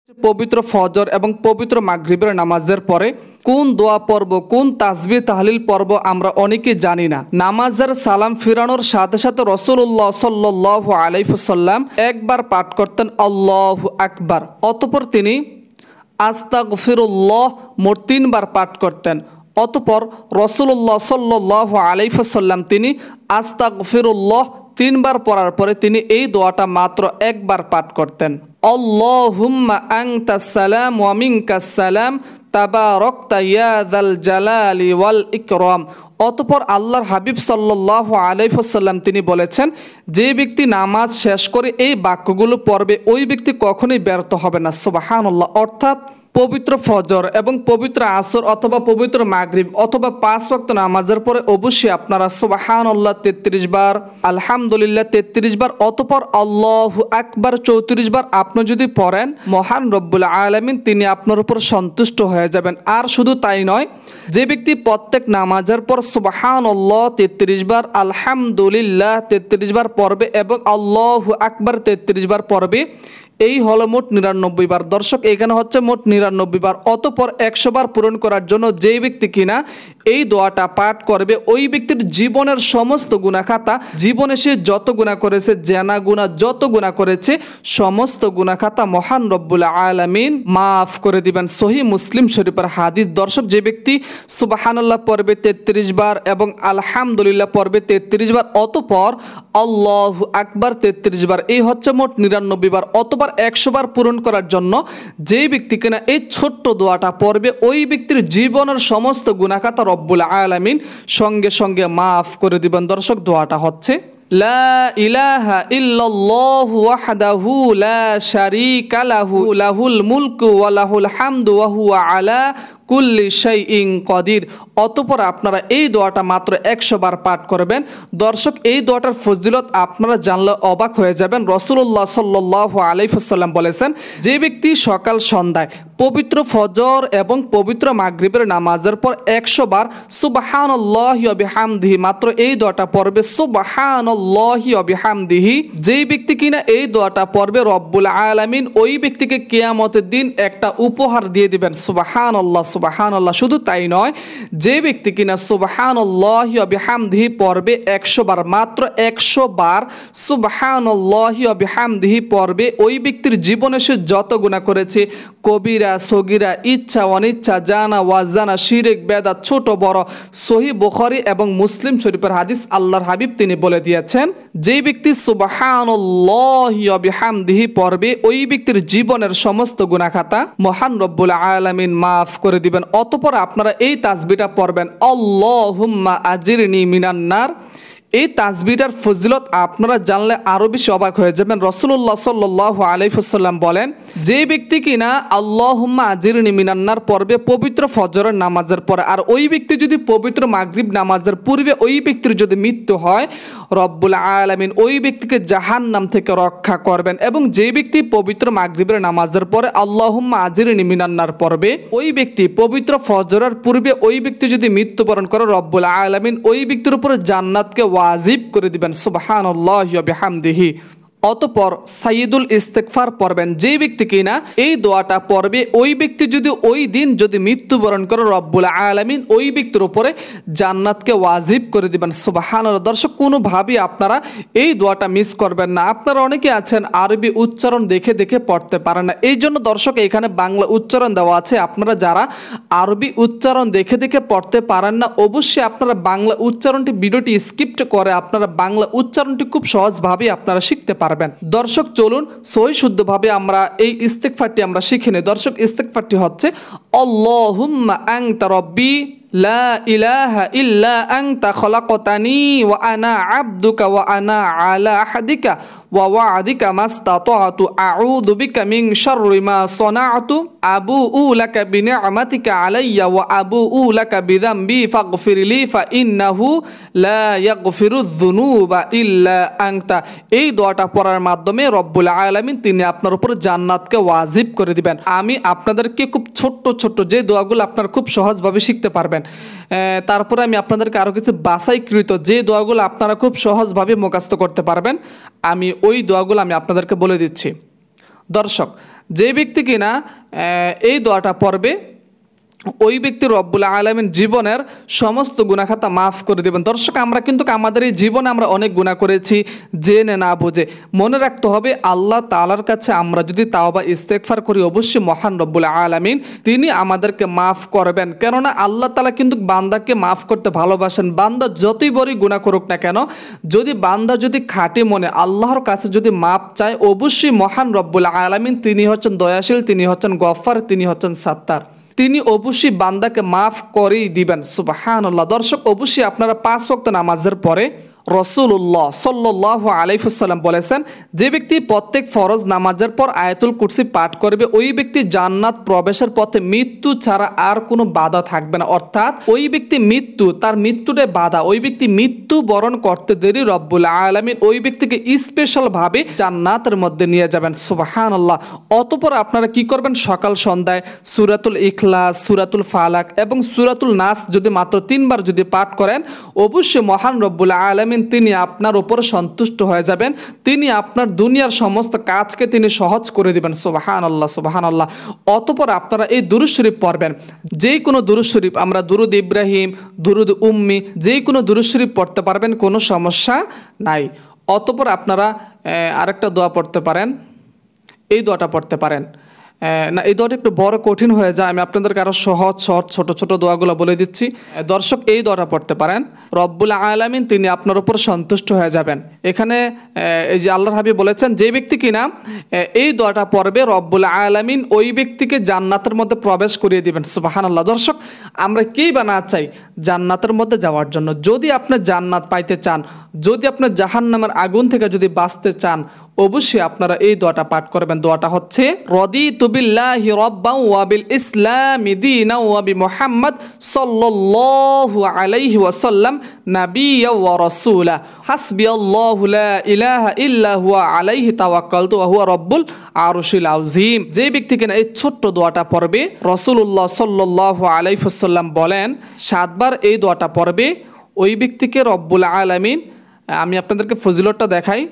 পবিত্র ফজর এবং পবিত্র মাগরিবের নামাজের পরে কোন দোয়া পড়ব, কোন তাসবিহ তাহলিল পড়ব আমরা অনেকেই জানি না। নামাজের সালাম ফিরানোর সাথে সাথে রাসূলুল্লাহ সাল্লাল্লাহু আলাইহি ওয়াসাল্লাম একবার পাঠ করতেন আল্লাহু আকবার, অতঃপর তিনি আস্তাগফিরুল্লাহ মোট 3 বার পাঠ করতেন। অতঃপর রাসূলুল্লাহ সাল্লাল্লাহু আলাইহি ওয়াসাল্লাম তিনি আস্তাগফিরুল্লাহ 3 বার পড়ার পরে তিনি এই দোয়াটা মাত্র একবার পাঠ করতেন, আল্লাহুম্মা আনতাস সালাম ওয়া মিনকাস সালাম তাবারাকতা ইয়া যাল জালালি ওয়াল ইকরাম। অতঃপর আল্লাহর হাবিব সাল্লাল্লাহু আলাইহি ওয়াসাল্লাম তিনি বলেছেন, যে ব্যক্তি নামাজ শেষ করে এই বাক্যগুলো পড়বে ওই ব্যক্তি কখনোই ব্যর্থ হবে না। সুবহানাল্লাহ। অর্থাৎ পবিত্র ফজর এবং পবিত্র আসর অথবা পবিত্র মাগরিব অথবা 5 ওয়াক্ত নামাজের পরে অবশ্যই আপনারা সুবহানাল্লাহ 33 বার, আলহামদুলিল্লাহ 33 বার, অতঃপর আল্লাহু আকবার 34 বার আপনি যদি পড়েন মহান রব্বুল আলামিন তিনি আপনার উপর সন্তুষ্ট হয়ে যাবেন। আর শুধু তাই নয়, যে ব্যক্তি প্রত্যেক নামাজের পর সুবহানাল্লাহ 33 বার, আলহামদুলিল্লাহ 33 বার পড়বে এবং আল্লাহু আকবার 33 বার পড়বে, এই হলো মোট 99 বার। দর্শক, এখানে হচ্ছে মোট 99 বার। অতঃপর 100 বার পূরণ করার জন্য যেই ব্যক্তি কিনা এই দোয়াটা পাঠ করবে ওই ব্যক্তির জীবনের সমস্ত গুনাহ খাতা, জীবনে সে যত গুনাহ করেছে, জানা গুনাহ যত গুনাহ করেছে সমস্ত গুনাহ খাতা মহান রব্বুল আলামিন মাফ করে দিবেন। সহিহ মুসলিম শরীফের হাদিস। দর্শক, যে ব্যক্তি সুবহানাল্লাহ পড়বে 33 বার এবং আলহামদুলিল্লাহ পড়বে 33 বার, অতঃপর আল্লাহু আকবার 33 বার, এই হচ্ছে মোট 99 বার। অতঃপর 100 বার পূরণ করার জন্য যেই ব্যক্তি কিনা এই ছোট্ট দোয়াটা পড়বে ওই ব্যক্তির জীবনের সমস্ত গুনাহ খাতা রব্বুল আলামিন সঙ্গে সঙ্গে মাফ করে দিবেন। দর্শক, দোয়াটা হচ্ছে লা ইলাহা ইল্লাল্লাহু ওয়াহদাহু লা শারীকা লাহু লাহুল মুলকু ওয়া লাহুল হামদু ওয়া হুয়া আলা কুল্লি শাইইন কদির। অতঃপর আপনারা এই দোয়াটা মাত্র 100 বার পাঠ করবেন। দর্শক, এই দোয়াটার ফজিলত আপনারা জানলে অবাক হয়ে যাবেন। রাসূলুল্লাহ সাল্লাল্লাহু আলাইহি ওয়াসাল্লাম বলেছেন, যে ব্যক্তি সকাল সন্ধ্যায় পবিত্র ফজর এবং পবিত্র মাগরিবের নামাজের পর 100 বার সুবহানাল্লাহি ওয়া বিহামদিহি মাত্র এই দোয়াটা পড়বে, সুবহানাল্লাহি ওয়া বিহামদিহি, যেই ব্যক্তি কিনা এই দোয়াটা পড়বে রব্বুল আলামিন ওই ব্যক্তিকে কিয়ামতের দিন একটা উপহার দিয়ে দিবেন। সুবহানাল্লাহ সুবহানাল্লাহ। শুধু তাই নয়, যে ব্যক্তি কিনা সুবহানাল্লাহি ওয়া বিহামদিহি পড়বে 100 বার, মাত্র 100 বার সুবহানাল্লাহি ওয়া বিহামদিহি পড়বে, ওই ব্যক্তির জীবনে সে যত গুনাহ করেছে, কবিরা সগীরা, ইচ্ছা অনিচ্ছা, জানা ওয়াজানা, শিরক বেদাত, ছোট বড়, সহিহ বুখারী এবং মুসলিম শরীফের হাদিস আল্লাহর হাবিব তিনি বলে দিয়েছেন, যে ব্যক্তি সুবহানাল্লাহি ওয়া বিহামদিহি পড়বে ওই ব্যক্তির জীবনের সমস্ত গুনাহ খাতা মহান রব্বুল আলামিন মাফ করে দিবেন। অতঃপর আপনারা এই তাসবিহটা পড়বেন, আল্লাহুম্মা আজিরনি মিনান নার। এই তাসবিহটার ফজিলত আপনারা জানলে আরো বেশি অবাক হয়ে যাবেন। রাসূলুল্লাহ সাল্লাল্লাহু আলাইহি ওয়াসাল্লাম বলেন, যে ব্যক্তি কিনা আল্লাহুম্মা আজিরনি মিনান নার পড়বে পবিত্র ফজরের নামাজের পরে, আর ওই ব্যক্তি যদি পবিত্র মাগরিব নামাজের পূর্বে ওই ব্যক্তির যদি মৃত্যু হয়, রব্বুল আলামিন ওই ব্যক্তিকে জাহান্নাম থেকে রক্ষা করবেন। এবং যে ব্যক্তি পবিত্র মাগরিবের নামাজের পরে আল্লাহুম্মা আজিরনি মিনান নার পড়বে, ওই ব্যক্তি পবিত্র ফজরের পূর্বে ওই ব্যক্তি যদি মৃত্যুবরণ করে, রব্বুল আলামিন ওই ব্যক্তির উপরে জান্নাতকে ওয়াজিব করে দিবেন। সুবহানাল্লাহি ওয়া বিহামদিহি। অতঃপর সাইয়্যিদুল ইস্তিগফার পড়বেন, যে ব্যক্তি কিনা এই দোয়াটা পড়বে ওই ব্যক্তি যদি ওই দিন যদি মৃত্যুবরণ করে, রব্বুল আলামিন ওই ব্যক্তির উপরে জান্নাতকে ওয়াজিব করে দিবেন। সুবহানাল্লাহ। দর্শক, কোনোভাবেই আপনারা এই দোয়াটা মিস করবেন না। আপনারা অনেকে আছেন আরবি উচ্চারণ দেখে দেখে পড়তে পারেন না, এই জন্য দর্শক এখানে বাংলা উচ্চারণ দেওয়া আছে। আপনারা যারা আরবি উচ্চারণ দেখে দেখে পড়তে পারেন না, অবশ্যই আপনারা বাংলা উচ্চারণটি ভিডিওটি স্কিপ করে আপনারা বাংলা উচ্চারণটি খুব সহজভাবে আপনারা শিখতে পারবেন। দর্শক, চলুন সহি শুদ্ধভাবে আমরা এই ইস্তিগফারটি আমরা শিখে নিই। দর্শক, ইস্তিগফারটি হচ্ছে আল্লাহুম্মা আনতা রাব্বি লা ইলাহা ইল্লা আনতা খলাকতানি ওয়া আনা আবদুকা ওয়া আনা আলা আহদিকা ওয়া ওয়া'দিকা মাস্তাতা'তু আউযু বিকা মিন শাররি মা সানা'তু আবুউ লাকা বিনি'মাতিকা আলাইয়া ওয়া আবুউ লাকা বিযামবি ফাগফিরলি ফা ইন্নাহু লা ইয়াগফিরুয যুনুবা ইল্লা আনতা। এই দোয়াটা পড়ার মাধ্যমে রব্বুল আলামিন তিনি আপনার উপর জান্নাতকে ওয়াজিব করে দিবেন। আমি আপনাদেরকে খুব ছোট্ট ছোট্ট যে দোয়াগুলো আপনারা খুব সহজভাবে শিখতে পারবেন, তারপরে আমি আপনাদেরকে আরো কিছু বাছাইকৃত যে দোয়াগুলো আপনারা খুব সহজভাবে মুখস্থ করতে পারবেন, আমি ওই দোয়াগুলো আমি আপনাদেরকে বলে দিচ্ছি। দর্শক, যে ব্যক্তি কিনা এই দোয়াটা পড়বে ওই ব্যক্তি রব্বুল আলামিন জীবনের সমস্ত গুনাহ খাতা মাফ করে দেবেন। দর্শক, আমরা কিন্তু আমাদের এই জীবনে আমরা অনেক গুনাহ করেছি জেনে না বুঝে। মনে রাখতে হবে আল্লাহ তাআলার কাছে আমরা যদি তাওবা ইস্তেগফার করি, অবশ্যই মহান রব্বুল আলামিন তিনি আমাদেরকে মাফ করবেন। কেননা আল্লাহ তাআলা কিন্তু বান্দাকে মাফ করতে ভালোবাসেন। বান্দা যতই বড়ই গুনাহ করুক না কেন, যদি বান্দা যদি খাঁটি মনে আল্লাহর কাছে যদি মাফ চায়, অবশ্যই মহান রব্বুল আলামিন তিনি হচ্ছেন দয়াশীল, তিনি হচ্ছেন গফফার, তিনি হচ্ছেন সাত্তার। তিনি অবশ্যই বান্দাকে মাফ করেই দিবেন। সুবহানাল্লাহ। দর্শক, অবশ্যই আপনারা 5 ওয়াক্ত নামাজের পরে রাসূলুল্লাহ সাল্লাল্লাহু আলাইহি ওয়াসাল্লাম বলেছেন, যে ব্যক্তি প্রত্যেক ফরজ নামাজের পর আয়াতুল কুরসি পাঠ করবে, ওই ব্যক্তি জান্নাত প্রবেশের পথে মৃত্যু ছাড়া আর কোনো বাধা থাকবে না। অর্থাৎ ওই ব্যক্তি তার মৃত্যুটাই বাধা। ওই ব্যক্তি মৃত্যু বরণ করতে দেরি রব্বুল আলামিন ওই ব্যক্তিকে স্পেশাল ভাবে জান্নাতের মধ্যে নিয়ে যাবেন। সুবহানাল্লাহ। অতঃপর আপনারা কি করবেন, সকাল সন্ধ্যায় সূরাতুল ইখলাস, সূরাতুল ফালাক এবং সূরাতুল নাস যদি মাত্র 3 বার যদি পাঠ করেন, অবশ্যই মহান রব্বুল আলামিন তিনি আপনার উপর সন্তুষ্ট হয়ে যাবেন। তিনি আপনার দুনিয়ার সমস্ত কাজকে তিনি সহজ করে দিবেন। সুবহানাল্লাহ, সুবহানাল্লাহ। অতঃপর আপনারা এই দুরূদ শরীফ পড়বেন। যেই কোনো দুরূদ শরীফ, আমরা দুরূদ ইব্রাহিম, দুরূদ উম্মি, যেই কোনো দুরূদ শরীফ পড়তে পারবেন, কোনো সমস্যা নাই। অতঃপর আপনারা আরেকটা দোয়া পড়তে পারেন, এই দোয়াটা পড়তে পারেন। না, এই দোয়াটা একটু বড় কঠিন হয়ে যায়, আমি আপনাদেরকে আরো সহজ ছোট ছোট দোয়াগুলো বলে দিচ্ছি। দর্শক, এই দোয়াটা পড়তে পারেন, রব্বুল আলামিন তিনি আপনার উপর সন্তুষ্ট হয়ে যাবেন। এখানে এই যে আল্লাহর হাবিব বলেছেন, যে ব্যক্তি কিনা এই দোয়াটা পড়বে, রব্বুল আলামিন ওই ব্যক্তিকে জান্নাতের মধ্যে প্রবেশ করিয়ে দিবেন। সুবহানাল্লাহ। দর্শক, আমরা কেই বা না চাই জান্নাতের মধ্যে যাওয়ার জন্য। যদি আপনি জান্নাত পাইতে চান, যদি আপনি জাহান্নামের আগুন থেকে যদি বাঁচতে চান, অবশ্যই আপনারা এই দোয়াটা পাঠ করবেন। দোয়াটা হচ্ছে, রদিতু বিল্লাহি রাব্বান ওয়া বিল ইসলামি দীনান ওয়া বি মুহাম্মদ সাল্লাল্লাহু আলাইহি ওয়াসাল্লাম নাবিয়্যান ওয়া রাসূলা হাসবিয়াল্লাহু লা ইলাহা ইল্লা হুয়া আলাইহি তাওয়াক্কালতু ওয়া হুয়া রাব্বুল আরশিল আযীম। যে ব্যক্তি কিনা এই ছোট্ট দোয়াটা পড়বে, রাসূলুল্লাহ সাল্লাল্লাহু আলাইহি ওয়াসাল্লাম বলেন 7 বার এই দোয়াটা পড়বে, ওই ব্যক্তিকে রব্বুল আলামিন, আমি আপনাদেরকে ফজিলতটা দেখাই,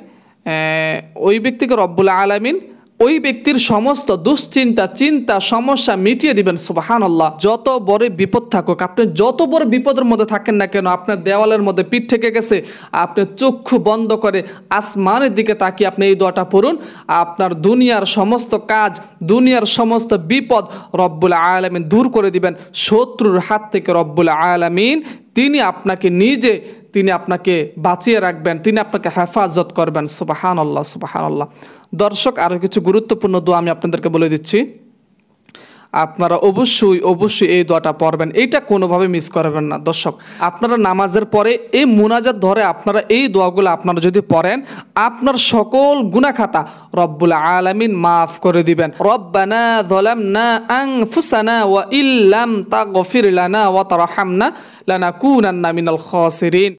ওই ব্যক্তিকে রব্বুল আলামিন ওই ব্যক্তির সমস্ত দুশ্চিন্তা, চিন্তা, সমস্যা মিটিয়ে দিবেন। সুবহানাল্লাহ। যত বড় বিপদ থাকুক, আপনি যত বড় বিপদের মধ্যে থাকেন না কেন, আপনার দেওয়ালের মধ্যে পিঠ ঠেকে গেছে, আপনি চক্ষু বন্ধ করে আসমানের দিকে তাকিয়ে আপনি এই দোয়াটা পড়ুন, আপনার দুনিয়ার সমস্ত কাজ, দুনিয়ার সমস্ত বিপদ রব্বুল আলামিন দূর করে দিবেন। শত্রুর হাত থেকে রব্বুল আলামিন তিনি আপনাকে নিজে তিনি আপনাকে বাঁচিয়ে রাখবেন, তিনি আপনাকে হেফাজত করবেন। সুবহানাল্লাহ, সুবহানাল্লাহ। দর্শক, আরও কিছু গুরুত্বপূর্ণ দোয়া আমি আপনাদেরকে বলে দিচ্ছি। আপনারা অবশ্যই এই দোয়াটা পড়বেন, এইটা কোনোভাবে মিস করবেন না। দর্শক, আপনারা নামাজের পরে এই মুনাজাত ধরে আপনারা এই দোয়াগুলো আপনারা যদি পড়েন, আপনার সকল গুনাহ খাতা রব্বুল আলামিন মাফ করে দিবেন। রব্বানা যালামনা আনফুসানা ওয়া ইল্লাম তাগফির লানা ওয়া তারহামনা লানাকুনান্না মিনাল খাসিরিন।